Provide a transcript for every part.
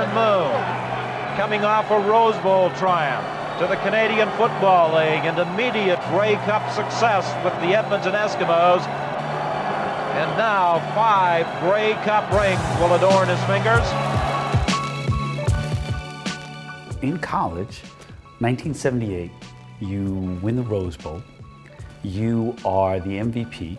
Warren Moon, coming off a Rose Bowl triumph, to the Canadian Football League and immediate Grey Cup success with the Edmonton Eskimos. And now 5 Grey Cup rings will adorn his fingers. In college, 1978, you win the Rose Bowl. You are the MVP.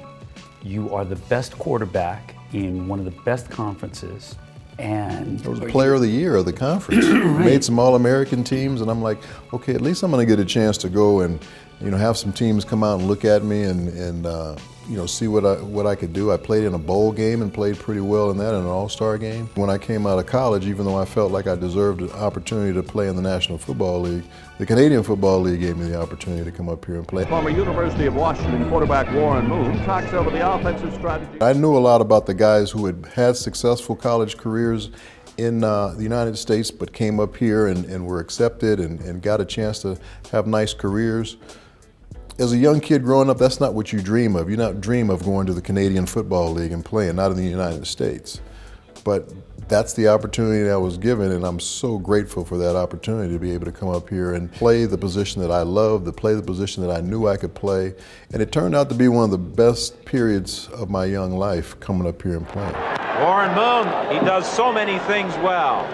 You are the best quarterback in one of the best conferences. And I was a player of the year of the conference. Right. Made some All-American teams, and I'm like, okay, at least I'm going to get a chance to go and, have some teams come out and look at me and see what I could do. I played in a bowl game and played pretty well in that, in an all-star game. When I came out of college, even though I felt like I deserved an opportunity to play in the National Football League, the Canadian Football League gave me the opportunity to come up here and play. Former University of Washington quarterback Warren Moon talks over the offensive strategy. I knew a lot about the guys who had successful college careers in the United States, but came up here and were accepted and got a chance to have nice careers. As a young kid growing up, that's not what you dream of. You not dream of going to the Canadian Football League and playing, not in the United States. But that's the opportunity that I was given, and I'm so grateful for that opportunity to be able to come up here and play the position that I love, to play the position that I knew I could play. And it turned out to be one of the best periods of my young life, coming up here and playing. Warren Moon, he does so many things well.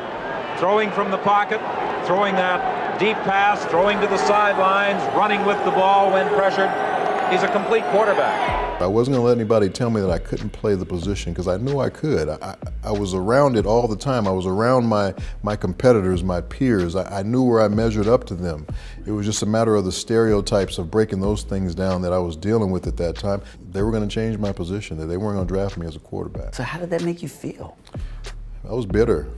Throwing from the pocket, throwing that deep pass, throwing to the sidelines, running with the ball when pressured. He's a complete quarterback. I wasn't going to let anybody tell me that I couldn't play the position, because I knew I could. I was around it all the time. I was around my competitors, my peers. I knew where I measured up to them. It was just a matter of the stereotypes of breaking those things down that I was dealing with at that time. They were going to change my position, that they weren't going to draft me as a quarterback. so how did that make you feel? I was bitter,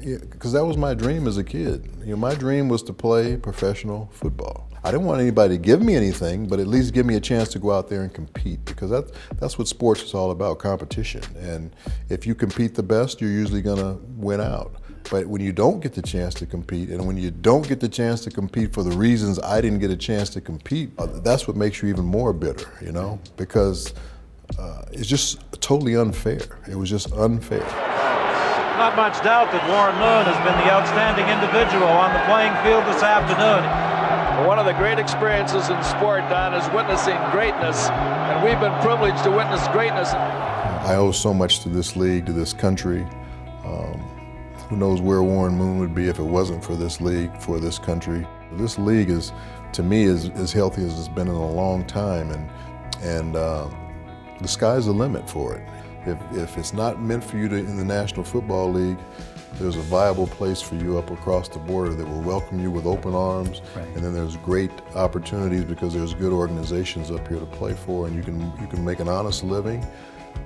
because that was my dream as a kid. My dream was to play professional football. I didn't want anybody to give me anything, but at least give me a chance to go out there and compete, because that's what sports is all about, competition. And if you compete the best, you're usually going to win out. But when you don't get the chance to compete, and when you don't get the chance to compete for the reasons I didn't get a chance to compete, that's what makes you even more bitter, because it's just totally unfair. It was just unfair. Not much doubt that Warren Moon has been the outstanding individual on the playing field this afternoon. One of the great experiences in sport, Don, is witnessing greatness, and we've been privileged to witness greatness. I owe so much to this league, to this country. Who knows where Warren Moon would be if it wasn't for this league, for this country. This league is, to me, as healthy as it's been in a long time, and the sky's the limit for it. If it's not meant for you in the National Football League, there's a viable place for you up across the border that will welcome you with open arms. Right. And then there's great opportunities, because there's good organizations up here to play for, and you can make an honest living,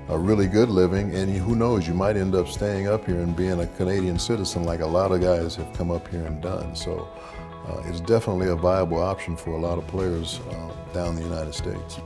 a really good living, and who knows, you might end up staying up here and being a Canadian citizen like a lot of guys have come up here and done. So it's definitely a viable option for a lot of players down in the United States.